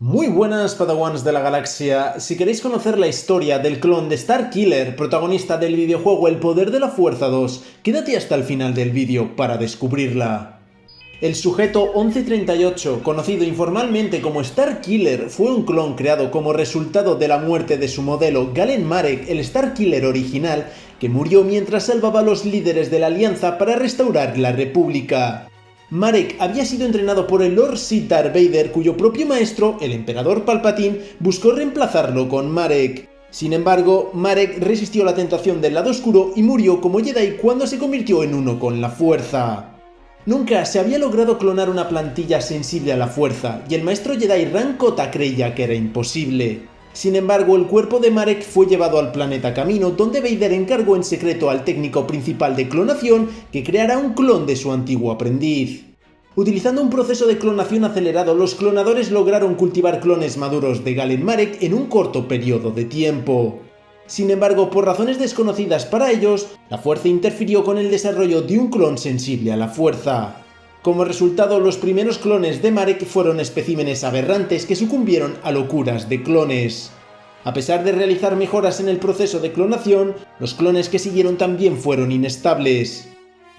Muy buenas Padawans de la galaxia. Si queréis conocer la historia del clon de Starkiller, protagonista del videojuego El Poder de la Fuerza 2, quédate hasta el final del vídeo para descubrirla. El sujeto 1138, conocido informalmente como Starkiller, fue un clon creado como resultado de la muerte de su modelo Galen Marek, el Starkiller original, que murió mientras salvaba a los líderes de la Alianza para restaurar la República. Marek había sido entrenado por el Lord Sith Darth Vader, cuyo propio maestro, el Emperador Palpatine, buscó reemplazarlo con Marek. Sin embargo, Marek resistió la tentación del lado oscuro y murió como Jedi cuando se convirtió en uno con la Fuerza. Nunca se había logrado clonar una plantilla sensible a la Fuerza, y el maestro Jedi Rann Kota creía que era imposible. Sin embargo, el cuerpo de Marek fue llevado al planeta Camino, donde Vader encargó en secreto al técnico principal de clonación que creara un clon de su antiguo aprendiz. Utilizando un proceso de clonación acelerado, los clonadores lograron cultivar clones maduros de Galen Marek en un corto periodo de tiempo. Sin embargo, por razones desconocidas para ellos, la Fuerza interfirió con el desarrollo de un clon sensible a la Fuerza. Como resultado, los primeros clones de Marek fueron especímenes aberrantes que sucumbieron a locuras de clones. A pesar de realizar mejoras en el proceso de clonación, los clones que siguieron también fueron inestables.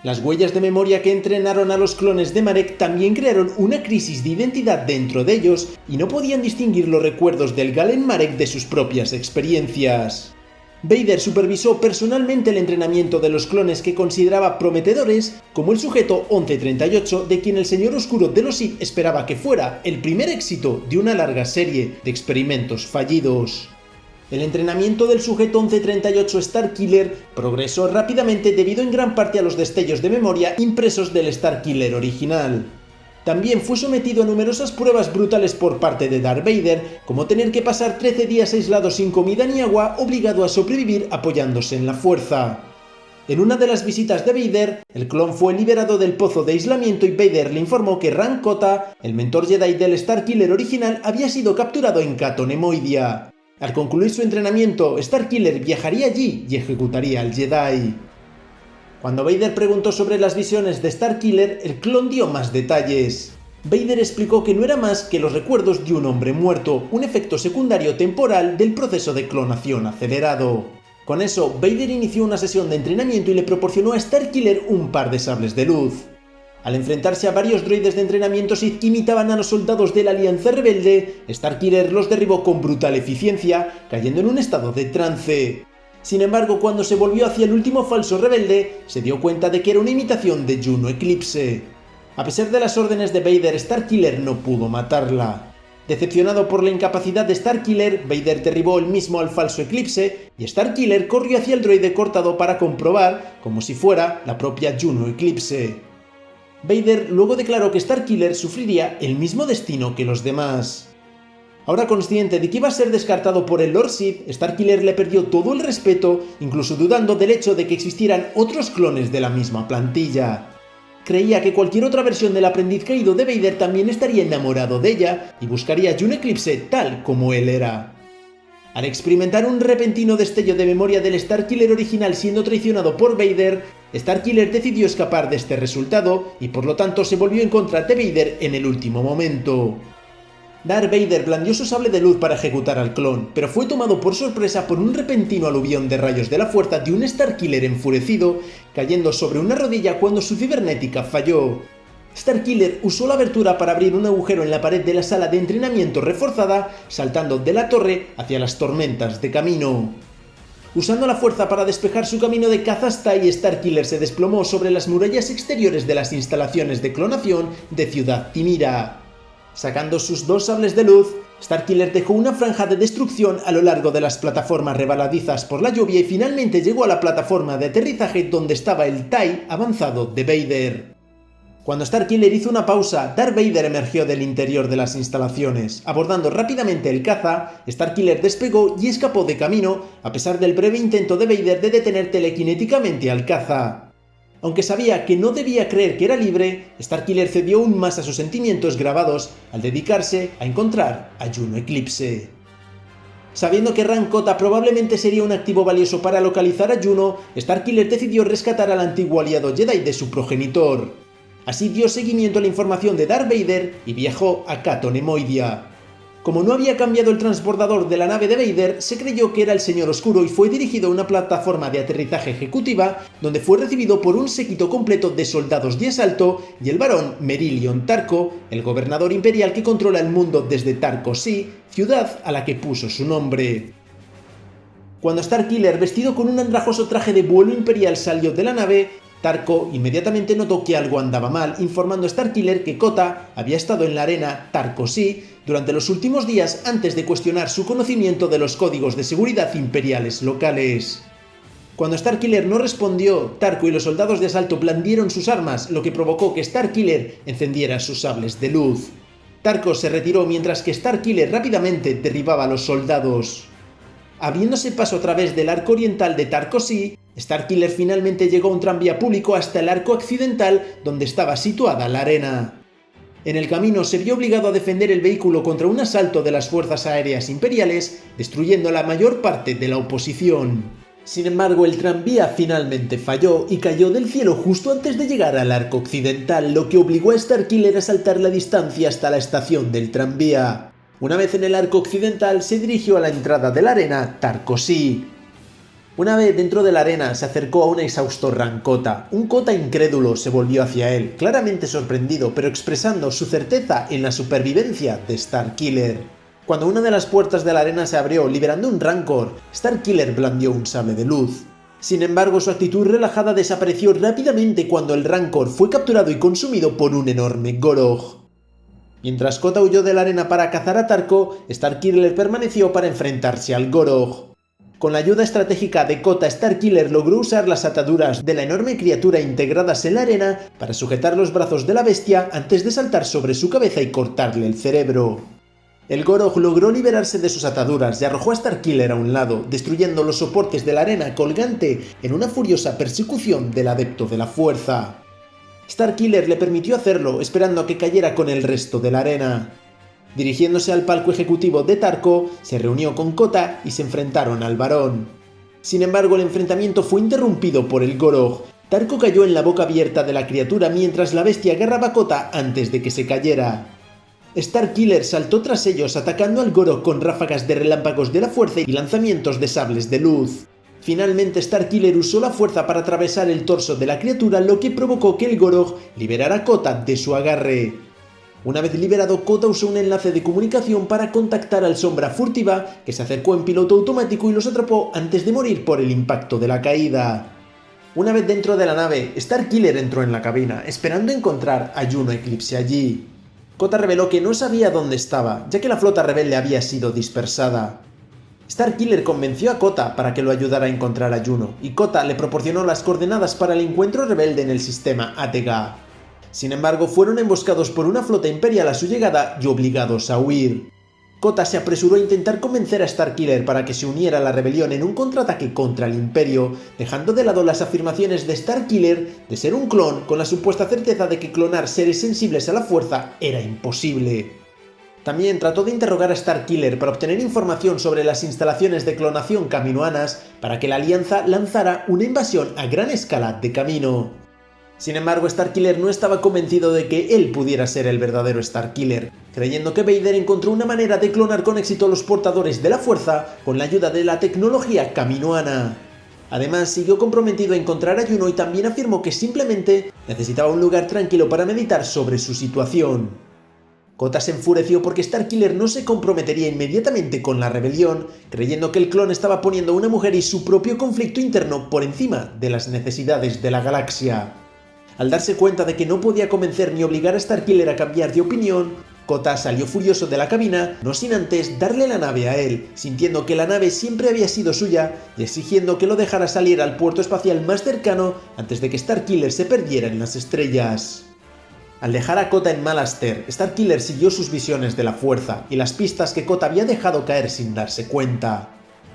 Las huellas de memoria que entrenaron a los clones de Marek también crearon una crisis de identidad dentro de ellos y no podían distinguir los recuerdos del Galen Marek de sus propias experiencias. Vader supervisó personalmente el entrenamiento de los clones que consideraba prometedores, como el sujeto 1138, de quien el Señor Oscuro de los Sith esperaba que fuera el primer éxito de una larga serie de experimentos fallidos. El entrenamiento del sujeto 1138 Starkiller progresó rápidamente debido en gran parte a los destellos de memoria impresos del Starkiller original. También fue sometido a numerosas pruebas brutales por parte de Darth Vader, como tener que pasar 13 días aislado sin comida ni agua, obligado a sobrevivir apoyándose en la Fuerza. En una de las visitas de Vader, el clon fue liberado del pozo de aislamiento y Vader le informó que Rann Kota, el mentor Jedi del Starkiller original, había sido capturado en Cato Nemoidia. Al concluir su entrenamiento, Starkiller viajaría allí y ejecutaría al Jedi. Cuando Vader preguntó sobre las visiones de Starkiller, el clon dio más detalles. Vader explicó que no era más que los recuerdos de un hombre muerto, un efecto secundario temporal del proceso de clonación acelerado. Con eso, Vader inició una sesión de entrenamiento y le proporcionó a Starkiller un par de sables de luz. Al enfrentarse a varios droides de entrenamiento Sith que imitaban a los soldados de la Alianza Rebelde, Starkiller los derribó con brutal eficiencia, cayendo en un estado de trance. Sin embargo, cuando se volvió hacia el último falso rebelde, se dio cuenta de que era una imitación de Juno Eclipse. A pesar de las órdenes de Vader, Starkiller no pudo matarla. Decepcionado por la incapacidad de Starkiller, Vader derribó él mismo al falso Eclipse y Starkiller corrió hacia el droide cortado para comprobar, como si fuera la propia Juno Eclipse. Vader luego declaró que Starkiller sufriría el mismo destino que los demás. Ahora consciente de que iba a ser descartado por el Lord Sith, Starkiller le perdió todo el respeto, incluso dudando del hecho de que existieran otros clones de la misma plantilla. Creía que cualquier otra versión del aprendiz caído de Vader también estaría enamorado de ella y buscaría a Juno Eclipse tal como él era. Al experimentar un repentino destello de memoria del Starkiller original siendo traicionado por Vader, Starkiller decidió escapar de este resultado y por lo tanto se volvió en contra de Vader en el último momento. Darth Vader blandió su sable de luz para ejecutar al clon, pero fue tomado por sorpresa por un repentino aluvión de rayos de la fuerza de un Starkiller enfurecido, cayendo sobre una rodilla cuando su cibernética falló. Starkiller usó la abertura para abrir un agujero en la pared de la sala de entrenamiento reforzada, saltando de la torre hacia las tormentas de camino. Usando la fuerza para despejar su camino de Kazastai, Starkiller se desplomó sobre las murallas exteriores de las instalaciones de clonación de Ciudad Timira. Sacando sus dos sables de luz, Starkiller dejó una franja de destrucción a lo largo de las plataformas rebaladizas por la lluvia y finalmente llegó a la plataforma de aterrizaje donde estaba el TIE avanzado de Vader. Cuando Starkiller hizo una pausa, Darth Vader emergió del interior de las instalaciones. Abordando rápidamente el caza, Starkiller despegó y escapó de camino, a pesar del breve intento de Vader de detener telequinéticamente al caza. Aunque sabía que no debía creer que era libre, Starkiller cedió aún más a sus sentimientos grabados al dedicarse a encontrar a Juno Eclipse. Sabiendo que Rann Kota probablemente sería un activo valioso para localizar a Juno, Starkiller decidió rescatar al antiguo aliado Jedi de su progenitor. Así dio seguimiento a la información de Darth Vader y viajó a Cato Nemoidia. Como no había cambiado el transbordador de la nave de Vader, se creyó que era el Señor Oscuro y fue dirigido a una plataforma de aterrizaje ejecutiva, donde fue recibido por un séquito completo de soldados de asalto y el barón Merillion Tarko, el gobernador imperial que controla el mundo desde Tarko Sea, ciudad a la que puso su nombre. Cuando Starkiller, vestido con un andrajoso traje de vuelo imperial, salió de la nave, Tarko inmediatamente notó que algo andaba mal, informando a Starkiller que Kota había estado en la arena Tarko Sea durante los últimos días antes de cuestionar su conocimiento de los códigos de seguridad imperiales locales. Cuando Starkiller no respondió, Tarko y los soldados de asalto blandieron sus armas, lo que provocó que Starkiller encendiera sus sables de luz. Tarko se retiró mientras que Starkiller rápidamente derribaba a los soldados. Abriéndose paso a través del arco oriental de Tarko Sea, Starkiller finalmente llegó a un tranvía público hasta el arco occidental donde estaba situada la arena. En el camino se vio obligado a defender el vehículo contra un asalto de las fuerzas aéreas imperiales, destruyendo la mayor parte de la oposición. Sin embargo, el tranvía finalmente falló y cayó del cielo justo antes de llegar al arco occidental, lo que obligó a Starkiller a saltar la distancia hasta la estación del tranvía. Una vez en el arco occidental, se dirigió a la entrada de la arena Tarko Sea. Una vez dentro de la arena, se acercó a un exhausto Kota. Un Kota incrédulo se volvió hacia él, claramente sorprendido, pero expresando su certeza en la supervivencia de Starkiller. Cuando una de las puertas de la arena se abrió, liberando un Rancor, Starkiller blandió un sable de luz. Sin embargo, su actitud relajada desapareció rápidamente cuando el Rancor fue capturado y consumido por un enorme Gorog. Mientras Kota huyó de la arena para cazar a Tarko, Starkiller permaneció para enfrentarse al Gorog. Con la ayuda estratégica de Kota, Starkiller logró usar las ataduras de la enorme criatura integradas en la arena para sujetar los brazos de la bestia antes de saltar sobre su cabeza y cortarle el cerebro. El Gorog logró liberarse de sus ataduras y arrojó a Starkiller a un lado, destruyendo los soportes de la arena colgante en una furiosa persecución del adepto de la fuerza. Starkiller le permitió hacerlo, esperando a que cayera con el resto de la arena. Dirigiéndose al palco ejecutivo de Tarko, se reunió con Kota y se enfrentaron al varón. Sin embargo, el enfrentamiento fue interrumpido por el Gorog. Tarko cayó en la boca abierta de la criatura mientras la bestia agarraba a Kota antes de que se cayera. Starkiller saltó tras ellos, atacando al Gorog con ráfagas de relámpagos de la fuerza y lanzamientos de sables de luz. Finalmente, Starkiller usó la fuerza para atravesar el torso de la criatura, lo que provocó que el Gorog liberara a Kota de su agarre. Una vez liberado, Kota usó un enlace de comunicación para contactar al Sombra Furtiva, que se acercó en piloto automático y los atrapó antes de morir por el impacto de la caída. Una vez dentro de la nave, Starkiller entró en la cabina, esperando encontrar a Juno Eclipse allí. Kota reveló que no sabía dónde estaba, ya que la flota rebelde había sido dispersada. Starkiller convenció a Kota para que lo ayudara a encontrar a Juno, y Kota le proporcionó las coordenadas para el encuentro rebelde en el sistema Atega. Sin embargo, fueron emboscados por una flota imperial a su llegada y obligados a huir. Kota se apresuró a intentar convencer a Starkiller para que se uniera a la rebelión en un contraataque contra el Imperio, dejando de lado las afirmaciones de Starkiller de ser un clon con la supuesta certeza de que clonar seres sensibles a la fuerza era imposible. También trató de interrogar a Starkiller para obtener información sobre las instalaciones de clonación caminoanas para que la Alianza lanzara una invasión a gran escala de Camino. Sin embargo, Starkiller no estaba convencido de que él pudiera ser el verdadero Starkiller, creyendo que Vader encontró una manera de clonar con éxito a los portadores de la fuerza con la ayuda de la tecnología caminoana. Además, siguió comprometido a encontrar a Juno y también afirmó que simplemente necesitaba un lugar tranquilo para meditar sobre su situación. Kota se enfureció porque Starkiller no se comprometería inmediatamente con la rebelión, creyendo que el clon estaba poniendo a una mujer y su propio conflicto interno por encima de las necesidades de la galaxia. Al darse cuenta de que no podía convencer ni obligar a Starkiller a cambiar de opinión, Kota salió furioso de la cabina, no sin antes darle la nave a él, sintiendo que la nave siempre había sido suya y exigiendo que lo dejara salir al puerto espacial más cercano antes de que Starkiller se perdiera en las estrellas. Al dejar a Kota en Malaster, Starkiller siguió sus visiones de la fuerza y las pistas que Kota había dejado caer sin darse cuenta.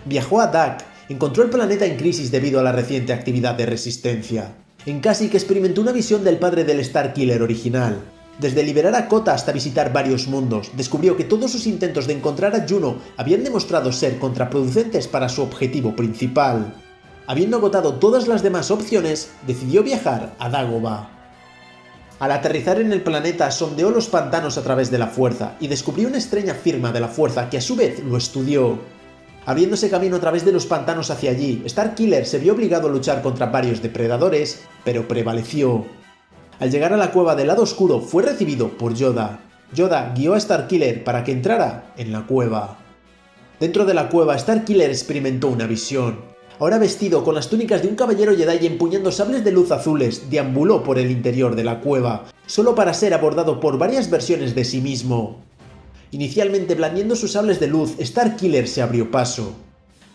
Viajó a Dak, encontró el planeta en crisis debido a la reciente actividad de resistencia. En Kashyyyk experimentó una visión del padre del Starkiller original. Desde liberar a Kota hasta visitar varios mundos, descubrió que todos sus intentos de encontrar a Juno habían demostrado ser contraproducentes para su objetivo principal. Habiendo agotado todas las demás opciones, decidió viajar a Dagobah. Al aterrizar en el planeta, sondeó los pantanos a través de la fuerza y descubrió una extraña firma de la fuerza que a su vez lo estudió. Abriéndose camino a través de los pantanos hacia allí, Starkiller se vio obligado a luchar contra varios depredadores, pero prevaleció. Al llegar a la cueva del lado oscuro, fue recibido por Yoda. Yoda guió a Starkiller para que entrara en la cueva. Dentro de la cueva, Starkiller experimentó una visión. Ahora vestido con las túnicas de un caballero Jedi y empuñando sables de luz azules, deambuló por el interior de la cueva, solo para ser abordado por varias versiones de sí mismo. Inicialmente blandiendo sus sables de luz, Starkiller se abrió paso.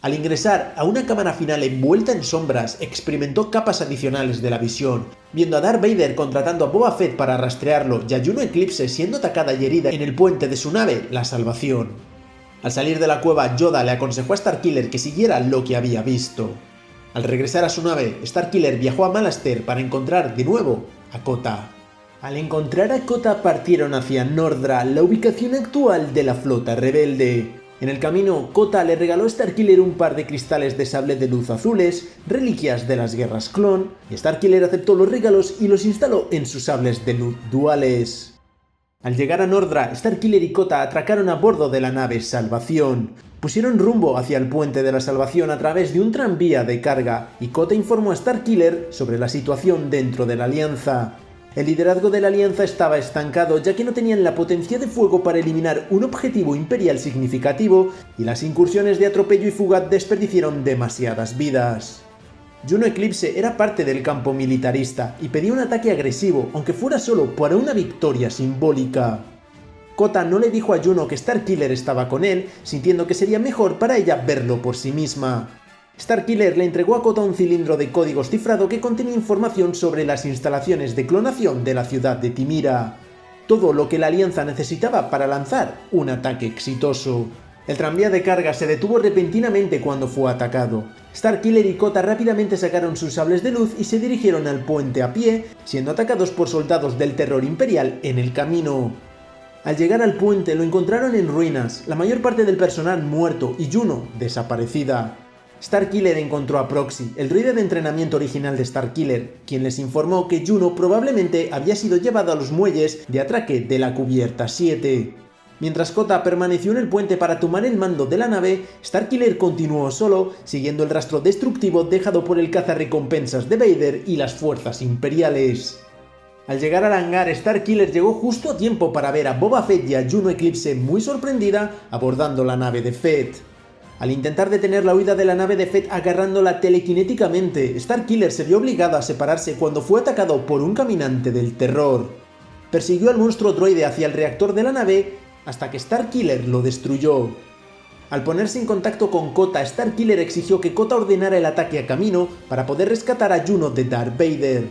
Al ingresar a una cámara final envuelta en sombras, experimentó capas adicionales de la visión, viendo a Darth Vader contratando a Boba Fett para rastrearlo y a Juno Eclipse siendo atacada y herida en el puente de su nave, la Salvación. Al salir de la cueva, Yoda le aconsejó a Starkiller que siguiera lo que había visto. Al regresar a su nave, Starkiller viajó a Malastare para encontrar de nuevo a Kota. Al encontrar a Kota partieron hacia Nordra, la ubicación actual de la flota rebelde. En el camino, Kota le regaló a Starkiller un par de cristales de sable de luz azules, reliquias de las guerras clon, y Starkiller aceptó los regalos y los instaló en sus sables de luz duales. Al llegar a Nordra, Starkiller y Kota atracaron a bordo de la nave Salvación. Pusieron rumbo hacia el puente de la Salvación a través de un tranvía de carga, y Kota informó a Starkiller sobre la situación dentro de la Alianza. El liderazgo de la Alianza estaba estancado ya que no tenían la potencia de fuego para eliminar un objetivo imperial significativo, y las incursiones de atropello y fuga desperdiciaron demasiadas vidas. Juno Eclipse era parte del campo militarista y pedía un ataque agresivo, aunque fuera solo para una victoria simbólica. Kota no le dijo a Juno que Starkiller estaba con él, sintiendo que sería mejor para ella verlo por sí misma. Starkiller le entregó a Kota un cilindro de códigos cifrado que contenía información sobre las instalaciones de clonación de la ciudad de Thymira. Todo lo que la Alianza necesitaba para lanzar un ataque exitoso. El tranvía de carga se detuvo repentinamente cuando fue atacado. Starkiller y Kota rápidamente sacaron sus sables de luz y se dirigieron al puente a pie, siendo atacados por soldados del terror imperial en el camino. Al llegar al puente lo encontraron en ruinas, la mayor parte del personal muerto y Juno desaparecida. Starkiller encontró a Proxy, el droide de entrenamiento original de Starkiller, quien les informó que Juno probablemente había sido llevado a los muelles de atraque de la Cubierta 7. Mientras Kota permaneció en el puente para tomar el mando de la nave, Starkiller continuó solo, siguiendo el rastro destructivo dejado por el cazarrecompensas de Vader y las fuerzas imperiales. Al llegar al hangar, Starkiller llegó justo a tiempo para ver a Boba Fett y a Juno Eclipse muy sorprendida abordando la nave de Fett. Al intentar detener la huida de la nave de Fett agarrándola telequinéticamente, Starkiller se vio obligado a separarse cuando fue atacado por un caminante del terror. Persiguió al monstruo droide hacia el reactor de la nave hasta que Starkiller lo destruyó. Al ponerse en contacto con Kota, Starkiller exigió que Kota ordenara el ataque a camino para poder rescatar a Juno de Darth Vader.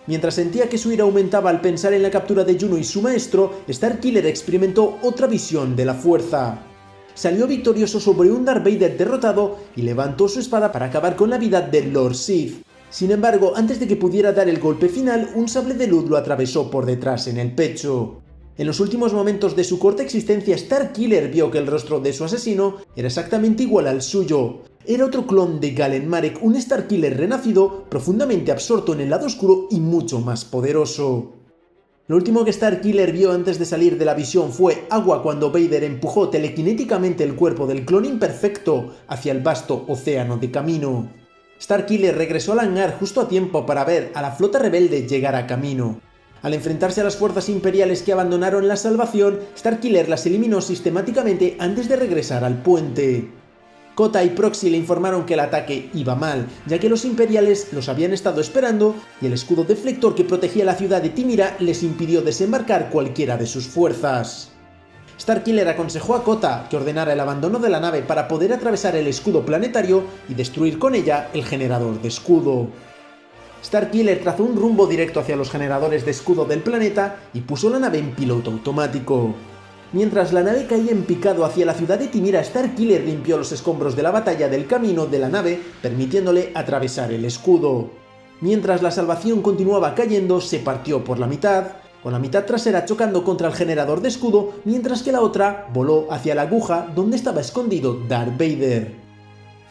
Mientras sentía que su ira aumentaba al pensar en la captura de Juno y su maestro, Starkiller experimentó otra visión de la fuerza. Salió victorioso sobre un Darth Vader derrotado y levantó su espada para acabar con la vida del Lord Sith. Sin embargo, antes de que pudiera dar el golpe final, un sable de luz lo atravesó por detrás en el pecho. En los últimos momentos de su corta existencia, Starkiller vio que el rostro de su asesino era exactamente igual al suyo. Era otro clon de Galen Marek, un Starkiller renacido, profundamente absorto en el lado oscuro y mucho más poderoso. Lo último que Starkiller vio antes de salir de la visión fue agua cuando Vader empujó telequinéticamente el cuerpo del clon imperfecto hacia el vasto océano de camino. Starkiller regresó al hangar justo a tiempo para ver a la flota rebelde llegar a camino. Al enfrentarse a las fuerzas imperiales que abandonaron la Salvación, Starkiller las eliminó sistemáticamente antes de regresar al puente. Kota y Proxy le informaron que el ataque iba mal, ya que los imperiales los habían estado esperando y el escudo deflector que protegía la ciudad de Thymira les impidió desembarcar cualquiera de sus fuerzas. Starkiller aconsejó a Kota que ordenara el abandono de la nave para poder atravesar el escudo planetario y destruir con ella el generador de escudo. Starkiller trazó un rumbo directo hacia los generadores de escudo del planeta y puso la nave en piloto automático. Mientras la nave caía en picado hacia la ciudad de Thymira, Starkiller limpió los escombros de la batalla del camino de la nave, permitiéndole atravesar el escudo. Mientras la Salvación continuaba cayendo, se partió por la mitad, con la mitad trasera chocando contra el generador de escudo, mientras que la otra voló hacia la aguja donde estaba escondido Darth Vader.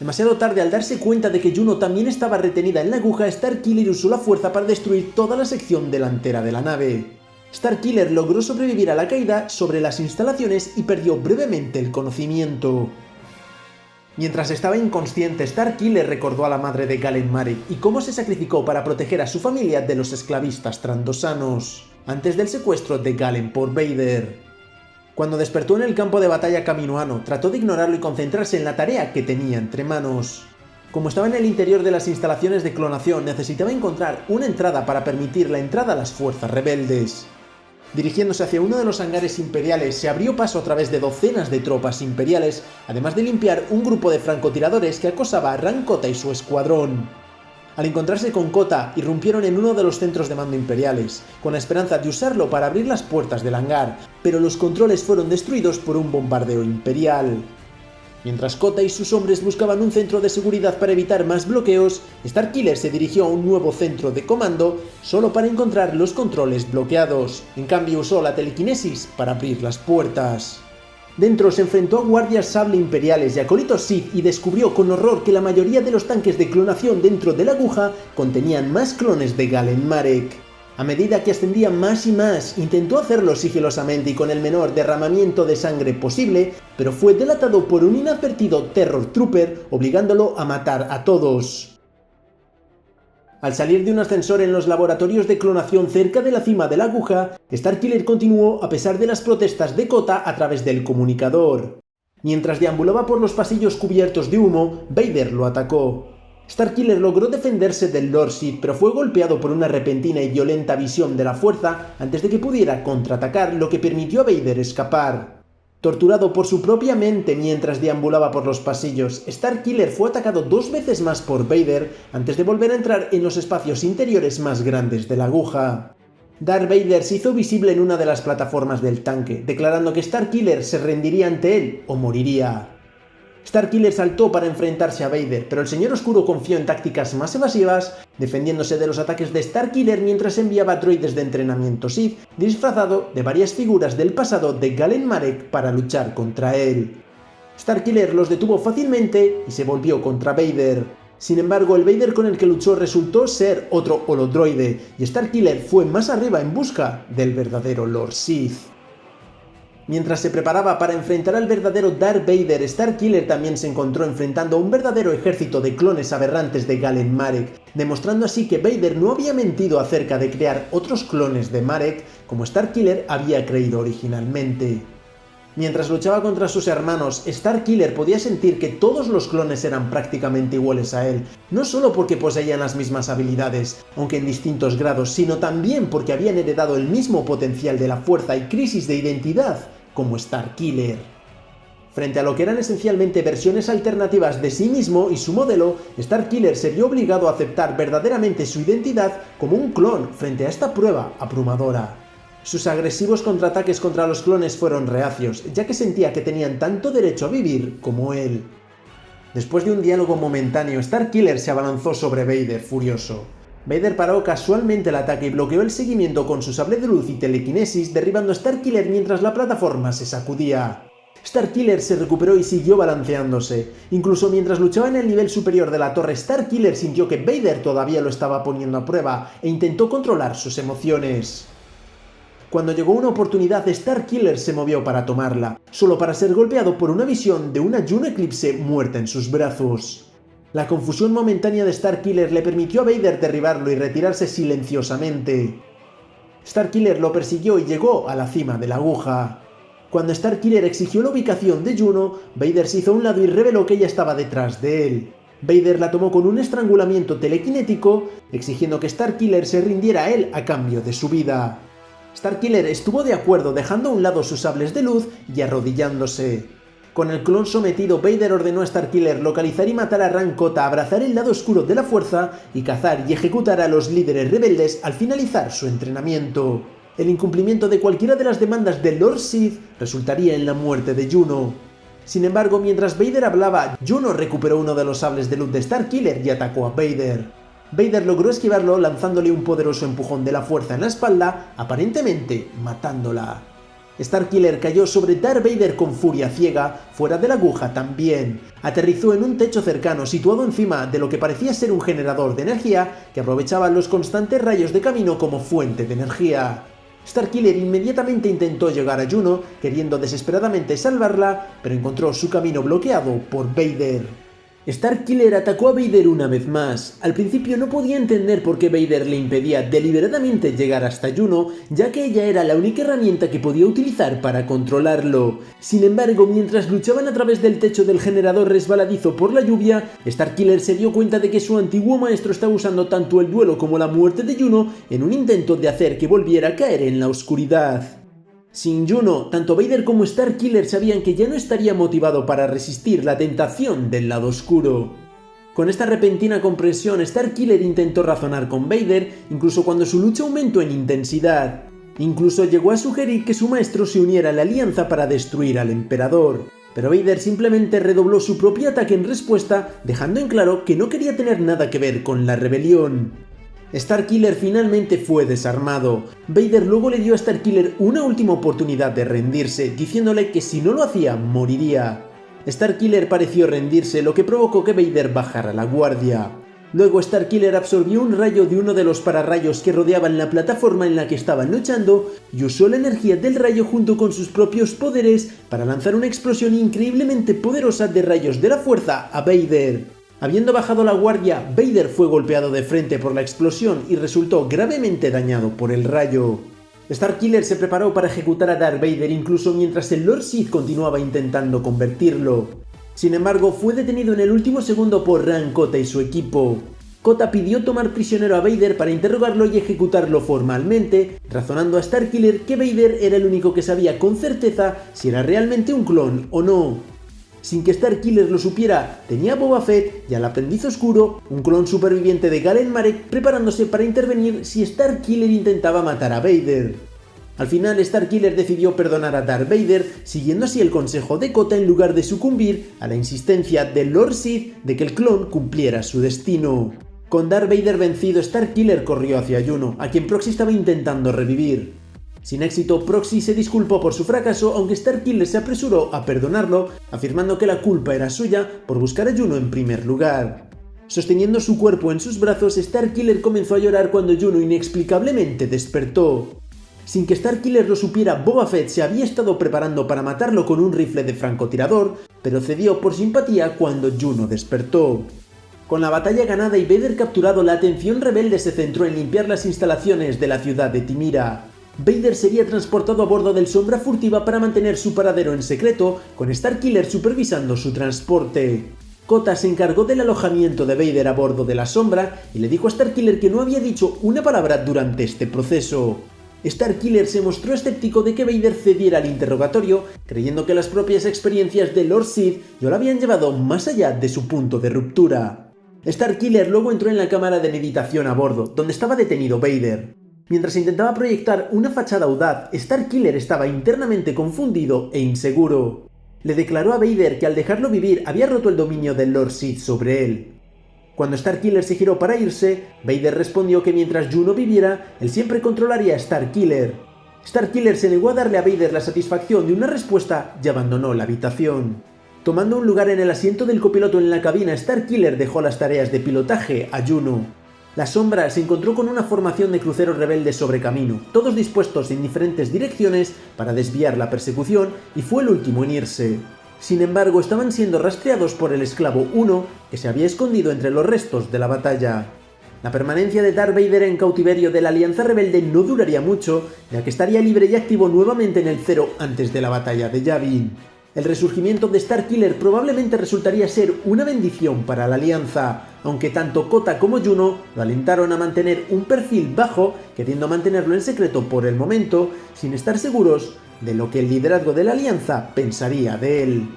Demasiado tarde, al darse cuenta de que Juno también estaba retenida en la aguja, Starkiller usó la fuerza para destruir toda la sección delantera de la nave. Starkiller logró sobrevivir a la caída sobre las instalaciones y perdió brevemente el conocimiento. Mientras estaba inconsciente, Starkiller recordó a la madre de Galen Marek y cómo se sacrificó para proteger a su familia de los esclavistas trandosanos, antes del secuestro de Galen por Vader. Cuando despertó en el campo de batalla caminoano, trató de ignorarlo y concentrarse en la tarea que tenía entre manos. Como estaba en el interior de las instalaciones de clonación, necesitaba encontrar una entrada para permitir la entrada a las fuerzas rebeldes. Dirigiéndose hacia uno de los hangares imperiales, se abrió paso a través de docenas de tropas imperiales, además de limpiar un grupo de francotiradores que acosaba a Rann Kota y su escuadrón. Al encontrarse con Kota, irrumpieron en uno de los centros de mando imperiales, con la esperanza de usarlo para abrir las puertas del hangar, pero los controles fueron destruidos por un bombardeo imperial. Mientras Kota y sus hombres buscaban un centro de seguridad para evitar más bloqueos, Starkiller se dirigió a un nuevo centro de comando solo para encontrar los controles bloqueados. En cambio, usó la telequinesis para abrir las puertas. Dentro se enfrentó a guardias sable imperiales y acólitos Sith y descubrió con horror que la mayoría de los tanques de clonación dentro de la aguja contenían más clones de Galen Marek. A medida que ascendía más y más, intentó hacerlo sigilosamente y con el menor derramamiento de sangre posible, pero fue delatado por un inadvertido Terror Trooper, obligándolo a matar a todos. Al salir de un ascensor en los laboratorios de clonación cerca de la cima de la aguja, Starkiller continuó a pesar de las protestas de Kota a través del comunicador. Mientras deambulaba por los pasillos cubiertos de humo, Vader lo atacó. Starkiller logró defenderse del Lord Sith, pero fue golpeado por una repentina y violenta visión de la fuerza antes de que pudiera contraatacar, lo que permitió a Vader escapar. Torturado por su propia mente mientras deambulaba por los pasillos, Starkiller fue atacado 2 veces más por Vader antes de volver a entrar en los espacios interiores más grandes de la aguja. Darth Vader se hizo visible en una de las plataformas del tanque, declarando que Starkiller se rendiría ante él o moriría. Starkiller saltó para enfrentarse a Vader, pero el Señor Oscuro confió en tácticas más evasivas, defendiéndose de los ataques de Starkiller mientras enviaba droides de entrenamiento Sith disfrazado de varias figuras del pasado de Galen Marek para luchar contra él. Starkiller los detuvo fácilmente y se volvió contra Vader. Sin embargo, el Vader con el que luchó resultó ser otro holodroide, y Starkiller fue más arriba en busca del verdadero Lord Sith. Mientras se preparaba para enfrentar al verdadero Darth Vader, Starkiller también se encontró enfrentando a un verdadero ejército de clones aberrantes de Galen Marek, demostrando así que Vader no había mentido acerca de crear otros clones de Marek, como Starkiller había creído originalmente. Mientras luchaba contra sus hermanos, Starkiller podía sentir que todos los clones eran prácticamente iguales a él, no solo porque poseían las mismas habilidades, aunque en distintos grados, sino también porque habían heredado el mismo potencial de la fuerza y crisis de identidad como Starkiller. Frente a lo que eran esencialmente versiones alternativas de sí mismo y su modelo, Starkiller se vio obligado a aceptar verdaderamente su identidad como un clon frente a esta prueba abrumadora. Sus agresivos contraataques contra los clones fueron reacios, ya que sentía que tenían tanto derecho a vivir como él. Después de un diálogo momentáneo, Starkiller se abalanzó sobre Vader, furioso. Vader paró casualmente el ataque y bloqueó el seguimiento con su sable de luz y telequinesis, derribando a Starkiller mientras la plataforma se sacudía. Starkiller se recuperó y siguió balanceándose. Incluso mientras luchaba en el nivel superior de la torre, Starkiller sintió que Vader todavía lo estaba poniendo a prueba e intentó controlar sus emociones. Cuando llegó una oportunidad, Starkiller se movió para tomarla, solo para ser golpeado por una visión de una Juno Eclipse muerta en sus brazos. La confusión momentánea de Starkiller le permitió a Vader derribarlo y retirarse silenciosamente. Starkiller lo persiguió y llegó a la cima de la aguja. Cuando Starkiller exigió la ubicación de Juno, Vader se hizo a un lado y reveló que ella estaba detrás de él. Vader la tomó con un estrangulamiento telequinético, exigiendo que Starkiller se rindiera a él a cambio de su vida. Starkiller estuvo de acuerdo, dejando a un lado sus sables de luz y arrodillándose. Con el clon sometido, Vader ordenó a Starkiller localizar y matar a Rann Kota, abrazar el lado oscuro de la fuerza y cazar y ejecutar a los líderes rebeldes al finalizar su entrenamiento. El incumplimiento de cualquiera de las demandas del Lord Sith resultaría en la muerte de Juno. Sin embargo, mientras Vader hablaba, Juno recuperó uno de los sables de luz de Starkiller y atacó a Vader. Vader logró esquivarlo lanzándole un poderoso empujón de la fuerza en la espalda, aparentemente matándola. Starkiller cayó sobre Darth Vader con furia ciega, fuera de la aguja también. Aterrizó en un techo cercano situado encima de lo que parecía ser un generador de energía que aprovechaba los constantes rayos de camino como fuente de energía. Starkiller inmediatamente intentó llegar a Juno, queriendo desesperadamente salvarla, pero encontró su camino bloqueado por Vader. Starkiller atacó a Vader una vez más. Al principio no podía entender por qué Vader le impedía deliberadamente llegar hasta Juno, ya que ella era la única herramienta que podía utilizar para controlarlo. Sin embargo, mientras luchaban a través del techo del generador resbaladizo por la lluvia, Starkiller se dio cuenta de que su antiguo maestro estaba usando tanto el duelo como la muerte de Juno en un intento de hacer que volviera a caer en la oscuridad. Sin Juno, tanto Vader como Starkiller sabían que ya no estaría motivado para resistir la tentación del lado oscuro. Con esta repentina comprensión, Starkiller intentó razonar con Vader, incluso cuando su lucha aumentó en intensidad. Incluso llegó a sugerir que su maestro se uniera a la alianza para destruir al emperador. Pero Vader simplemente redobló su propio ataque en respuesta, dejando en claro que no quería tener nada que ver con la rebelión. Starkiller finalmente fue desarmado. Vader luego le dio a Starkiller una última oportunidad de rendirse, diciéndole que si no lo hacía, moriría. Starkiller pareció rendirse, lo que provocó que Vader bajara la guardia. Luego Starkiller absorbió un rayo de uno de los pararrayos que rodeaban la plataforma en la que estaban luchando y usó la energía del rayo junto con sus propios poderes para lanzar una explosión increíblemente poderosa de rayos de la fuerza a Vader. Habiendo bajado la guardia, Vader fue golpeado de frente por la explosión y resultó gravemente dañado por el rayo. Starkiller se preparó para ejecutar a Darth Vader incluso mientras el Lord Sith continuaba intentando convertirlo. Sin embargo, fue detenido en el último segundo por Ra'n Kota y su equipo. Kota pidió tomar prisionero a Vader para interrogarlo y ejecutarlo formalmente, razonando a Starkiller que Vader era el único que sabía con certeza si era realmente un clon o no. Sin que Starkiller lo supiera, tenía a Boba Fett y al aprendiz oscuro, un clon superviviente de Galen Marek, preparándose para intervenir si Starkiller intentaba matar a Vader. Al final, Starkiller decidió perdonar a Darth Vader, siguiendo así el consejo de Kota en lugar de sucumbir a la insistencia del Lord Sith de que el clon cumpliera su destino. Con Darth Vader vencido, Starkiller corrió hacia Juno, a quien Proxy estaba intentando revivir. Sin éxito, Proxy se disculpó por su fracaso, aunque Starkiller se apresuró a perdonarlo, afirmando que la culpa era suya por buscar a Juno en primer lugar. Sosteniendo su cuerpo en sus brazos, Starkiller comenzó a llorar cuando Juno inexplicablemente despertó. Sin que Starkiller lo supiera, Boba Fett se había estado preparando para matarlo con un rifle de francotirador, pero cedió por simpatía cuando Juno despertó. Con la batalla ganada y Vader capturado, la atención rebelde se centró en limpiar las instalaciones de la ciudad de Thymira. Vader sería transportado a bordo del Sombra Furtiva para mantener su paradero en secreto, con Starkiller supervisando su transporte. Kota se encargó del alojamiento de Vader a bordo de la Sombra y le dijo a Starkiller que no había dicho una palabra durante este proceso. Starkiller se mostró escéptico de que Vader cediera al interrogatorio, creyendo que las propias experiencias de Lord Sith ya lo habían llevado más allá de su punto de ruptura. Starkiller luego entró en la cámara de meditación a bordo, donde estaba detenido Vader. Mientras intentaba proyectar una fachada audaz, Starkiller estaba internamente confundido e inseguro. Le declaró a Vader que al dejarlo vivir había roto el dominio del Lord Sith sobre él. Cuando Starkiller se giró para irse, Vader respondió que mientras Juno viviera, él siempre controlaría a Starkiller. Starkiller se negó a darle a Vader la satisfacción de una respuesta y abandonó la habitación. Tomando un lugar en el asiento del copiloto en la cabina, Starkiller dejó las tareas de pilotaje a Juno. La Sombra se encontró con una formación de cruceros rebeldes sobre camino, todos dispuestos en diferentes direcciones para desviar la persecución, y fue el último en irse. Sin embargo, estaban siendo rastreados por el Esclavo 1, que se había escondido entre los restos de la batalla. La permanencia de Darth Vader en cautiverio de la Alianza Rebelde no duraría mucho, ya que estaría libre y activo nuevamente en el Zero antes de la batalla de Yavin. El resurgimiento de Starkiller probablemente resultaría ser una bendición para la Alianza, aunque tanto Kota como Juno lo alentaron a mantener un perfil bajo, queriendo mantenerlo en secreto por el momento, sin estar seguros de lo que el liderazgo de la Alianza pensaría de él.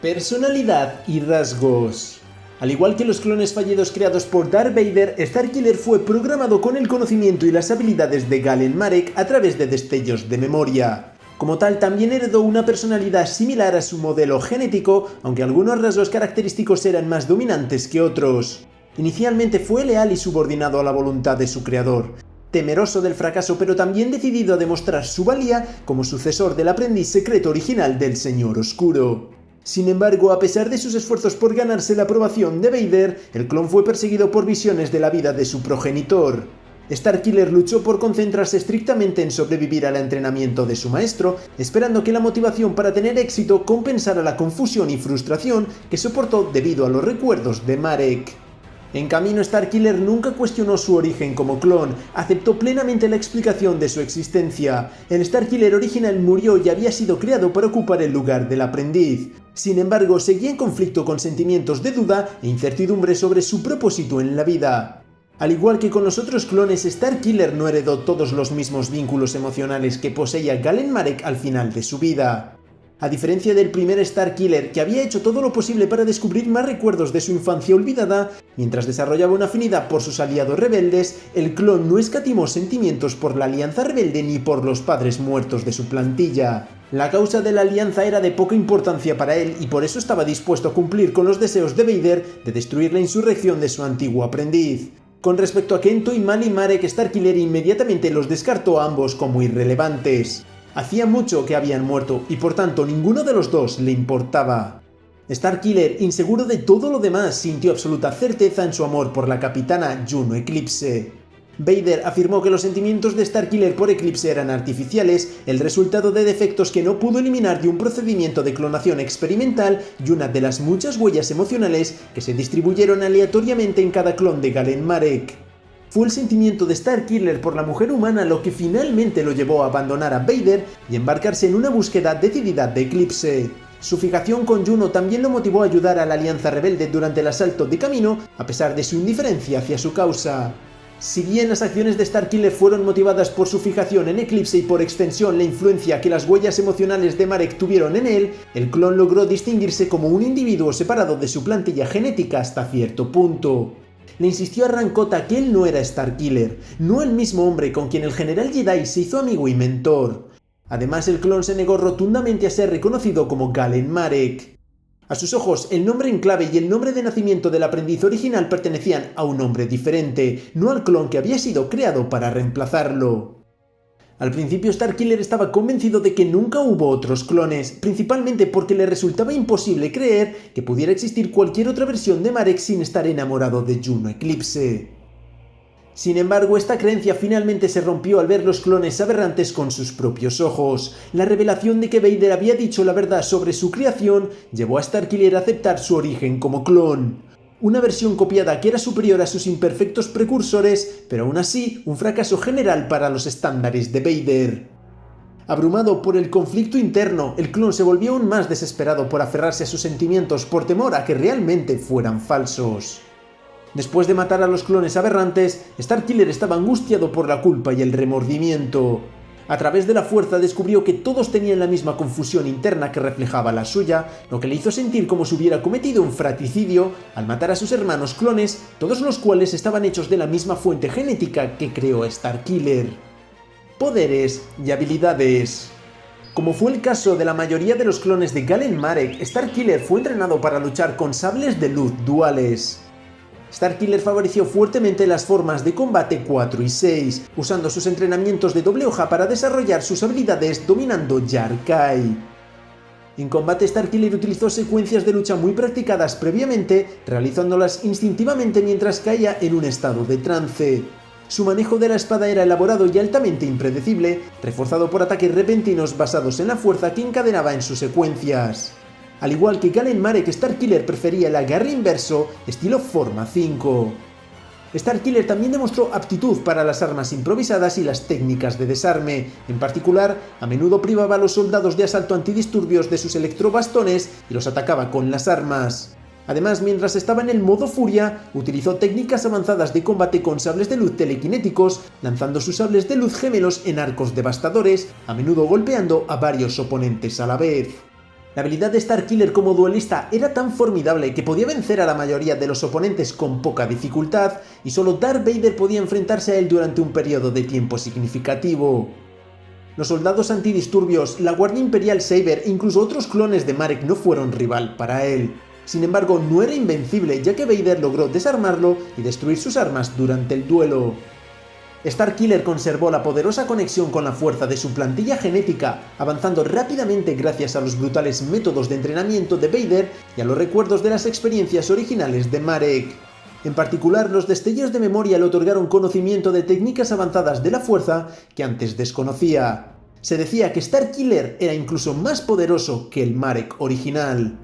Personalidad y rasgos. Al igual que los clones fallidos creados por Darth Vader, Starkiller fue programado con el conocimiento y las habilidades de Galen Marek a través de destellos de memoria. Como tal, también heredó una personalidad similar a su modelo genético, aunque algunos rasgos característicos eran más dominantes que otros. Inicialmente fue leal y subordinado a la voluntad de su creador. temeroso del fracaso pero también decidido a demostrar su valía como sucesor del aprendiz secreto original del Señor Oscuro. Sin embargo, a pesar de sus esfuerzos por ganarse la aprobación de Vader, el clon fue perseguido por visiones de la vida de su progenitor. Starkiller luchó por concentrarse estrictamente en sobrevivir al entrenamiento de su maestro, esperando que la motivación para tener éxito compensara la confusión y frustración que soportó debido a los recuerdos de Marek. En camino, Starkiller nunca cuestionó su origen como clon, aceptó plenamente la explicación de su existencia. El Starkiller original murió y había sido creado para ocupar el lugar del aprendiz. Sin embargo, seguía en conflicto con sentimientos de duda e incertidumbre sobre su propósito en la vida. Al igual que con los otros clones, Starkiller no heredó todos los mismos vínculos emocionales que poseía Galen Marek al final de su vida. A diferencia del primer Starkiller, que había hecho todo lo posible para descubrir más recuerdos de su infancia olvidada, mientras desarrollaba una afinidad por sus aliados rebeldes, el clon no escatimó sentimientos por la Alianza Rebelde ni por los padres muertos de su plantilla. La causa de la Alianza era de poca importancia para él y por eso estaba dispuesto a cumplir con los deseos de Vader de destruir la insurrección de su antiguo aprendiz. Con respecto a Kento y Mali Marek, Starkiller inmediatamente los descartó a ambos como irrelevantes. Hacía mucho que habían muerto y por tanto ninguno de los dos le importaba. Starkiller, inseguro de todo lo demás, sintió absoluta certeza en su amor por la capitana Juno Eclipse. Vader afirmó que los sentimientos de Starkiller por Eclipse eran artificiales, el resultado de defectos que no pudo eliminar de un procedimiento de clonación experimental y una de las muchas huellas emocionales que se distribuyeron aleatoriamente en cada clon de Galen Marek. Fue el sentimiento de Starkiller por la mujer humana lo que finalmente lo llevó a abandonar a Vader y embarcarse en una búsqueda decidida de Eclipse. Su fijación con Juno también lo motivó a ayudar a la Alianza Rebelde durante el asalto de camino, a pesar de su indiferencia hacia su causa. Si bien las acciones de Starkiller fueron motivadas por su fijación en Eclipse y por extensión la influencia que las huellas emocionales de Marek tuvieron en él, el clon logró distinguirse como un individuo separado de su plantilla genética hasta cierto punto. Le insistió a Rancota que él no era Starkiller, no el mismo hombre con quien el general Jedi se hizo amigo y mentor. Además, el clon se negó rotundamente a ser reconocido como Galen Marek. A sus ojos, el nombre en clave y el nombre de nacimiento del aprendiz original pertenecían a un hombre diferente, no al clon que había sido creado para reemplazarlo. Al principio, Starkiller estaba convencido de que nunca hubo otros clones, principalmente porque le resultaba imposible creer que pudiera existir cualquier otra versión de Marek sin estar enamorado de Juno Eclipse. Sin embargo, esta creencia finalmente se rompió al ver los clones aberrantes con sus propios ojos. La revelación de que Vader había dicho la verdad sobre su creación llevó a Starkiller a aceptar su origen como clon. Una versión copiada que era superior a sus imperfectos precursores, pero aún así un fracaso general para los estándares de Vader. Abrumado por el conflicto interno, el clon se volvió aún más desesperado por aferrarse a sus sentimientos por temor a que realmente fueran falsos. Después de matar a los clones aberrantes, Starkiller estaba angustiado por la culpa y el remordimiento. A través de la fuerza descubrió que todos tenían la misma confusión interna que reflejaba la suya, lo que le hizo sentir como si hubiera cometido un fratricidio al matar a sus hermanos clones, todos los cuales estaban hechos de la misma fuente genética que creó Starkiller. Poderes y habilidades. Como fue el caso de la mayoría de los clones de Galen Marek, Starkiller fue entrenado para luchar con sables de luz duales. Starkiller favoreció fuertemente las formas de combate 4 y 6, usando sus entrenamientos de doble hoja para desarrollar sus habilidades dominando Yar-Kai. En combate, Starkiller utilizó secuencias de lucha muy practicadas previamente, realizándolas instintivamente mientras caía en un estado de trance. Su manejo de la espada era elaborado y altamente impredecible, reforzado por ataques repentinos basados en la fuerza que encadenaba en sus secuencias. Al igual que Galen Marek, Starkiller prefería el agarre inverso estilo Forma 5. Starkiller también demostró aptitud para las armas improvisadas y las técnicas de desarme. En particular, a menudo privaba a los soldados de asalto antidisturbios de sus electrobastones y los atacaba con las armas. Además, mientras estaba en el modo furia, utilizó técnicas avanzadas de combate con sables de luz telequinéticos, lanzando sus sables de luz gemelos en arcos devastadores, a menudo golpeando a varios oponentes a la vez. La habilidad de Starkiller como duelista era tan formidable que podía vencer a la mayoría de los oponentes con poca dificultad, y solo Darth Vader podía enfrentarse a él durante un periodo de tiempo significativo. Los soldados antidisturbios, la Guardia Imperial Saber e incluso otros clones de Marek no fueron rival para él. Sin embargo, no era invencible, ya que Vader logró desarmarlo y destruir sus armas durante el duelo. Starkiller conservó la poderosa conexión con la fuerza de su plantilla genética, avanzando rápidamente gracias a los brutales métodos de entrenamiento de Vader y a los recuerdos de las experiencias originales de Marek. En particular, los destellos de memoria le otorgaron conocimiento de técnicas avanzadas de la fuerza que antes desconocía. Se decía que Starkiller era incluso más poderoso que el Marek original.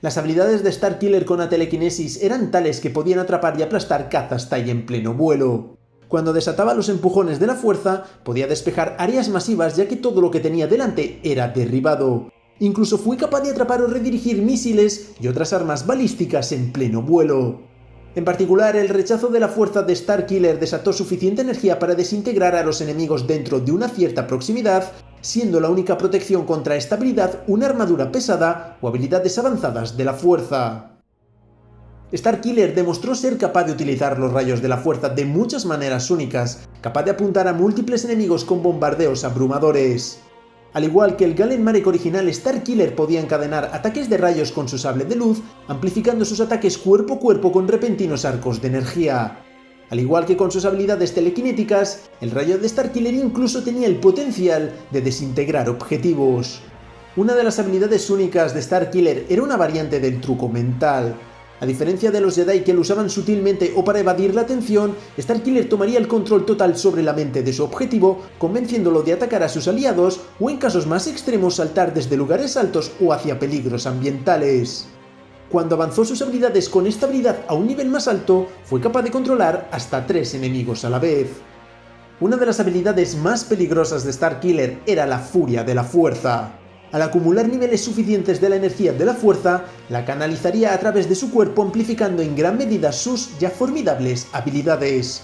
Las habilidades de Starkiller con la telequinesis eran tales que podían atrapar y aplastar cazas Tai en pleno vuelo. Cuando desataba los empujones de la fuerza, podía despejar áreas masivas ya que todo lo que tenía delante era derribado. Incluso fue capaz de atrapar o redirigir misiles y otras armas balísticas en pleno vuelo. En particular, el rechazo de la fuerza de Starkiller desató suficiente energía para desintegrar a los enemigos dentro de una cierta proximidad, siendo la única protección contra esta habilidad una armadura pesada o habilidades avanzadas de la fuerza. Starkiller demostró ser capaz de utilizar los rayos de la fuerza de muchas maneras únicas, capaz de apuntar a múltiples enemigos con bombardeos abrumadores. Al igual que el Galen Marek original, Starkiller podía encadenar ataques de rayos con su sable de luz, amplificando sus ataques cuerpo a cuerpo con repentinos arcos de energía. Al igual que con sus habilidades telequinéticas, el rayo de Starkiller incluso tenía el potencial de desintegrar objetivos. Una de las habilidades únicas de Starkiller era una variante del truco mental. A diferencia de los Jedi que lo usaban sutilmente o para evadir la atención, Starkiller tomaría el control total sobre la mente de su objetivo, convenciéndolo de atacar a sus aliados o en casos más extremos saltar desde lugares altos o hacia peligros ambientales. Cuando avanzó sus habilidades con esta habilidad a un nivel más alto, fue capaz de controlar hasta 3 enemigos a la vez. Una de las habilidades más peligrosas de Starkiller era la furia de la fuerza. Al acumular niveles suficientes de la energía de la fuerza, la canalizaría a través de su cuerpo, amplificando en gran medida sus ya formidables habilidades.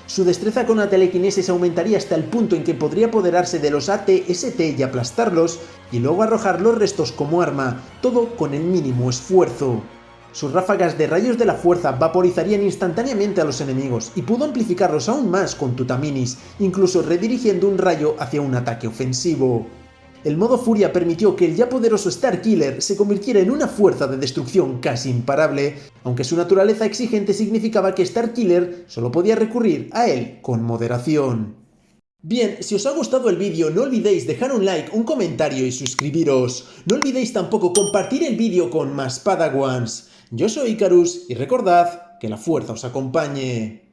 Su destreza con la telequinesis aumentaría hasta el punto en que podría apoderarse de los AT-ST y aplastarlos, y luego arrojar los restos como arma, todo con el mínimo esfuerzo. Sus ráfagas de rayos de la fuerza vaporizarían instantáneamente a los enemigos, y pudo amplificarlos aún más con Tutaminis, incluso redirigiendo un rayo hacia un ataque ofensivo. El modo Furia permitió que el ya poderoso Starkiller se convirtiera en una fuerza de destrucción casi imparable, aunque su naturaleza exigente significaba que Starkiller solo podía recurrir a él con moderación. Bien, si os ha gustado el vídeo no olvidéis dejar un like, un comentario y suscribiros. No olvidéis tampoco compartir el vídeo con más Padawans. Yo soy Icarus y recordad que la fuerza os acompañe.